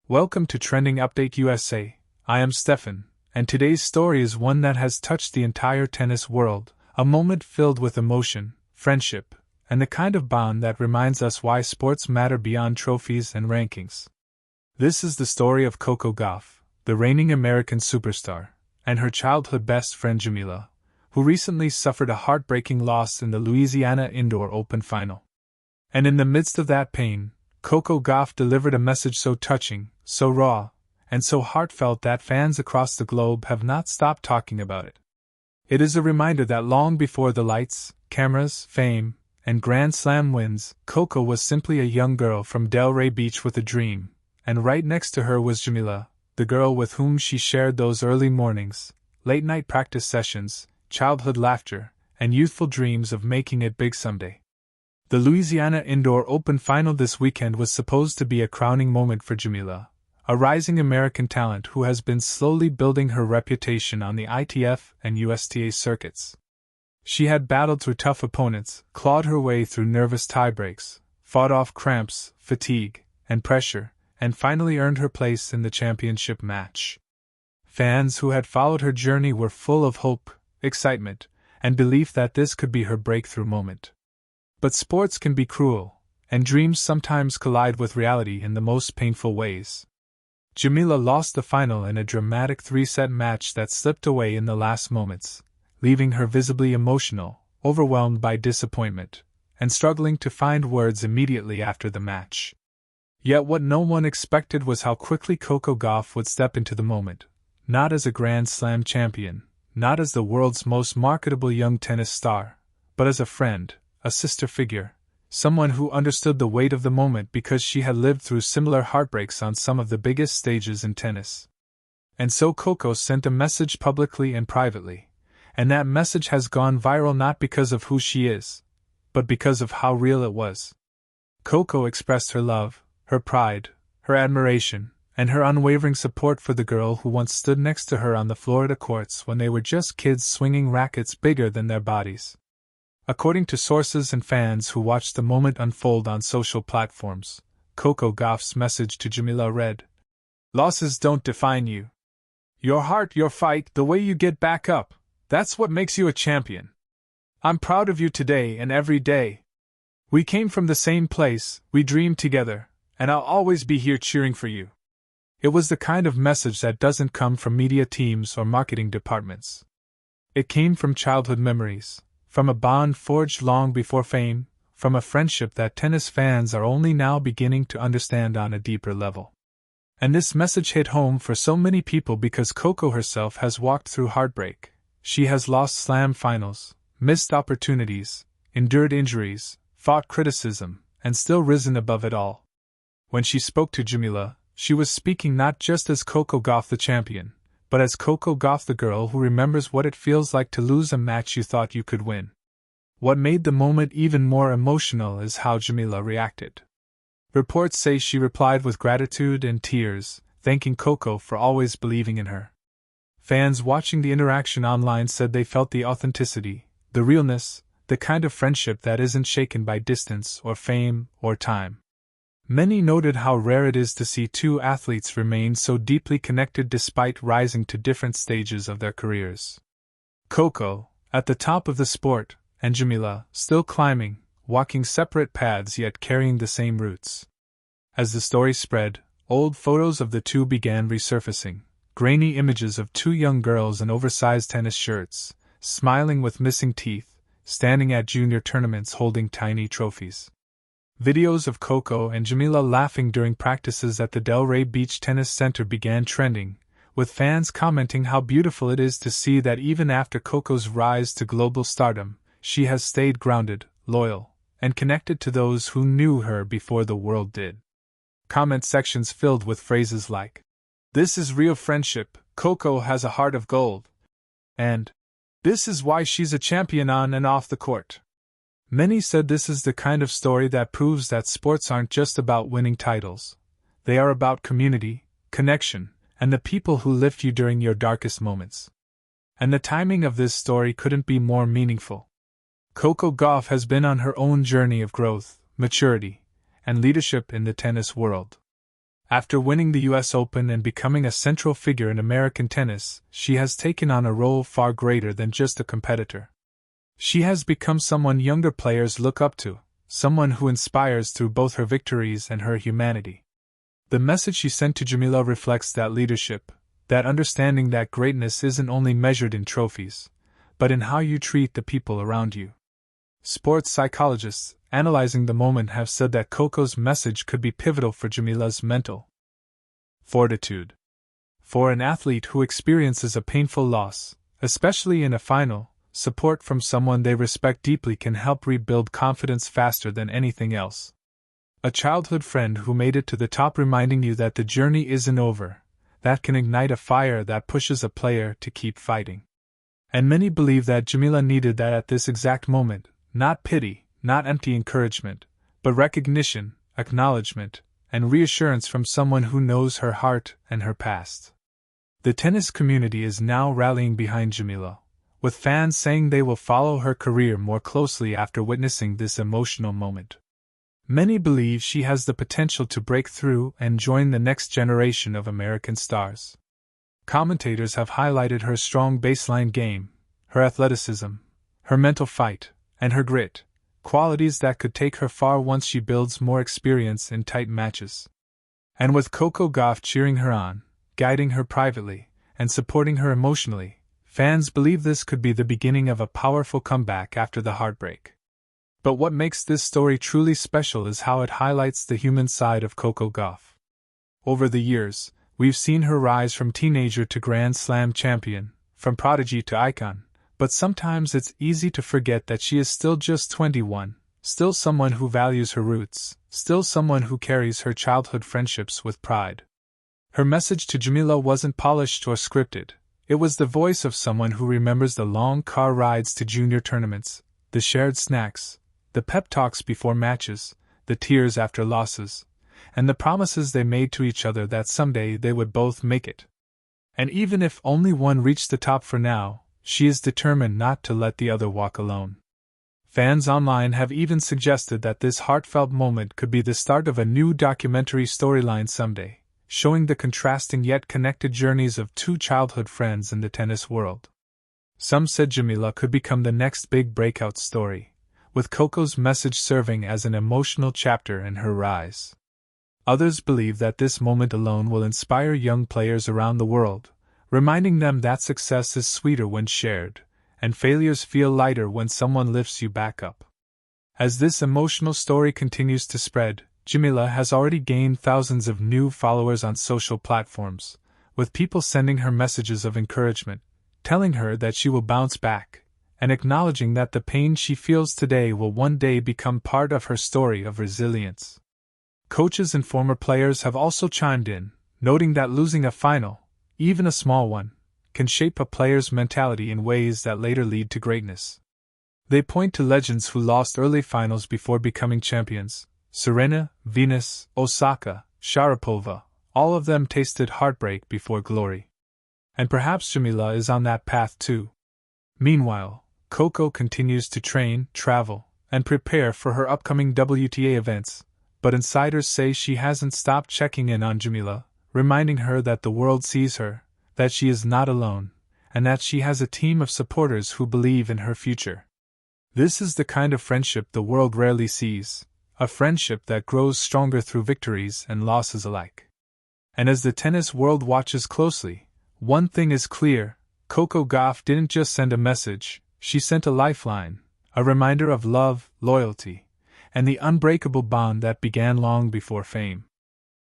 Welcome to Trending Update USA. I am Steffan, and today's story is one that has touched the entire tennis world, a moment filled with emotion, friendship, and the kind of bond that reminds us why sports matter beyond trophies and rankings. This is the story of Coco Gauff, the reigning American superstar, and her childhood best friend Jamilah, who recently suffered a heartbreaking loss in the Louisiana Indoor Open final. And in the midst of that pain, Coco Gauff delivered a message so touching, so raw, and so heartfelt that fans across the globe have not stopped talking about it. It is a reminder that long before the lights, cameras, fame, and Grand Slam wins, Coco was simply a young girl from Delray Beach with a dream, and right next to her was Jamilah, the girl with whom she shared those early mornings, late-night practice sessions, childhood laughter, and youthful dreams of making it big someday. The Louisiana Indoor Open final this weekend was supposed to be a crowning moment for Jamilah, a rising American talent who has been slowly building her reputation on the ITF and USTA circuits. She had battled through tough opponents, clawed her way through nervous tiebreaks, fought off cramps, fatigue, and pressure, and finally earned her place in the championship match. Fans who had followed her journey were full of hope, excitement, and belief that this could be her breakthrough moment. But sports can be cruel, and dreams sometimes collide with reality in the most painful ways. Jamilah lost the final in a dramatic 3-set match that slipped away in the last moments, leaving her visibly emotional, overwhelmed by disappointment, and struggling to find words immediately after the match. Yet what no one expected was how quickly Coco Gauff would step into the moment, not as a Grand Slam champion, not as the world's most marketable young tennis star, but as a friend, a sister figure, someone who understood the weight of the moment because she had lived through similar heartbreaks on some of the biggest stages in tennis. And so Coco sent a message publicly and privately, and that message has gone viral not because of who she is, but because of how real it was. Coco expressed her love, her pride, her admiration, and her unwavering support for the girl who once stood next to her on the Florida courts when they were just kids swinging rackets bigger than their bodies. According to sources and fans who watched the moment unfold on social platforms, Coco Gauff's message to Jamilah read, "Losses don't define you. Your heart, your fight, the way you get back up, that's what makes you a champion. I'm proud of you today and every day. We came from the same place, we dreamed together, and I'll always be here cheering for you." It was the kind of message that doesn't come from media teams or marketing departments. It came from childhood memories, from a bond forged long before fame, from a friendship that tennis fans are only now beginning to understand on a deeper level. And this message hit home for so many people because Coco herself has walked through heartbreak. She has lost slam finals, missed opportunities, endured injuries, fought criticism, and still risen above it all. When she spoke to Jamilah, she was speaking not just as Coco Gauff the champion, but as Coco Gauff the girl who remembers what it feels like to lose a match you thought you could win. What made the moment even more emotional is how Jamilah reacted. Reports say she replied with gratitude and tears, thanking Coco for always believing in her. Fans watching the interaction online said they felt the authenticity, the realness, the kind of friendship that isn't shaken by distance or fame or time. Many noted how rare it is to see two athletes remain so deeply connected despite rising to different stages of their careers. Coco, at the top of the sport, and Jamilah, still climbing, walking separate paths yet carrying the same roots. As the story spread, old photos of the two began resurfacing, grainy images of two young girls in oversized tennis shirts, smiling with missing teeth, standing at junior tournaments holding tiny trophies. Videos of Coco and Jamilah laughing during practices at the Delray Beach Tennis Center began trending, with fans commenting how beautiful it is to see that even after Coco's rise to global stardom, she has stayed grounded, loyal, and connected to those who knew her before the world did. Comment sections filled with phrases like, "This is real friendship, Coco has a heart of gold," and "This is why she's a champion on and off the court." Many said this is the kind of story that proves that sports aren't just about winning titles. They are about community, connection, and the people who lift you during your darkest moments. And the timing of this story couldn't be more meaningful. Coco Gauff has been on her own journey of growth, maturity, and leadership in the tennis world. After winning the US Open and becoming a central figure in American tennis, she has taken on a role far greater than just a competitor. She has become someone younger players look up to, someone who inspires through both her victories and her humanity. The message she sent to Jamilah reflects that leadership, that understanding that greatness isn't only measured in trophies, but in how you treat the people around you. Sports psychologists, analyzing the moment, have said that Coco's message could be pivotal for Jamilah's mental fortitude. For an athlete who experiences a painful loss, especially in a final, support from someone they respect deeply can help rebuild confidence faster than anything else. A childhood friend who made it to the top reminding you that the journey isn't over, that can ignite a fire that pushes a player to keep fighting. And many believe that Jamilah needed that at this exact moment, not pity, not empty encouragement, but recognition, acknowledgement, and reassurance from someone who knows her heart and her past. The tennis community is now rallying behind Jamilah, with fans saying they will follow her career more closely after witnessing this emotional moment. Many believe she has the potential to break through and join the next generation of American stars. Commentators have highlighted her strong baseline game, her athleticism, her mental fight, and her grit, qualities that could take her far once she builds more experience in tight matches. And with Coco Gauff cheering her on, guiding her privately, and supporting her emotionally, fans believe this could be the beginning of a powerful comeback after the heartbreak. But what makes this story truly special is how it highlights the human side of Coco Gauff. Over the years, we've seen her rise from teenager to Grand Slam champion, from prodigy to icon, but sometimes it's easy to forget that she is still just 21, still someone who values her roots, still someone who carries her childhood friendships with pride. Her message to Jamilah wasn't polished or scripted. It was the voice of someone who remembers the long car rides to junior tournaments, the shared snacks, the pep talks before matches, the tears after losses, and the promises they made to each other that someday they would both make it. And even if only one reached the top for now, she is determined not to let the other walk alone. Fans online have even suggested that this heartfelt moment could be the start of a new documentary storyline someday, showing the contrasting yet connected journeys of two childhood friends in the tennis world. Some said Jamilah could become the next big breakout story, with Coco's message serving as an emotional chapter in her rise. Others believe that this moment alone will inspire young players around the world, reminding them that success is sweeter when shared, and failures feel lighter when someone lifts you back up. As this emotional story continues to spread, Jamilah has already gained thousands of new followers on social platforms, with people sending her messages of encouragement, telling her that she will bounce back, and acknowledging that the pain she feels today will one day become part of her story of resilience. Coaches and former players have also chimed in, noting that losing a final, even a small one, can shape a player's mentality in ways that later lead to greatness. They point to legends who lost early finals before becoming champions: Serena, Venus, Osaka, Sharapova. All of them tasted heartbreak before glory. And perhaps Jamilah is on that path too. Meanwhile, Coco continues to train, travel, and prepare for her upcoming WTA events, but insiders say she hasn't stopped checking in on Jamilah, reminding her that the world sees her, that she is not alone, and that she has a team of supporters who believe in her future. This is the kind of friendship the world rarely sees, a friendship that grows stronger through victories and losses alike. And as the tennis world watches closely, one thing is clear: Coco Gauff didn't just send a message, she sent a lifeline, a reminder of love, loyalty, and the unbreakable bond that began long before fame.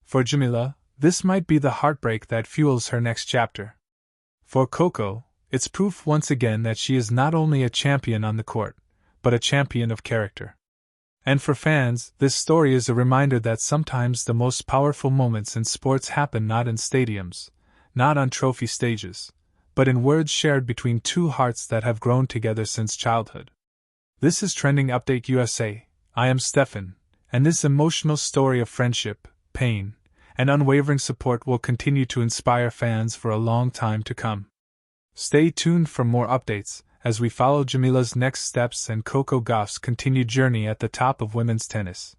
For Jamilah, this might be the heartbreak that fuels her next chapter. For Coco, it's proof once again that she is not only a champion on the court, but a champion of character. And for fans, this story is a reminder that sometimes the most powerful moments in sports happen not in stadiums, not on trophy stages, but in words shared between two hearts that have grown together since childhood. This is Trending Update USA. I am Steffan, and this emotional story of friendship, pain, and unwavering support will continue to inspire fans for a long time to come. Stay tuned for more updates as we follow Jamilah's next steps and Coco Gauff's continued journey at the top of women's tennis.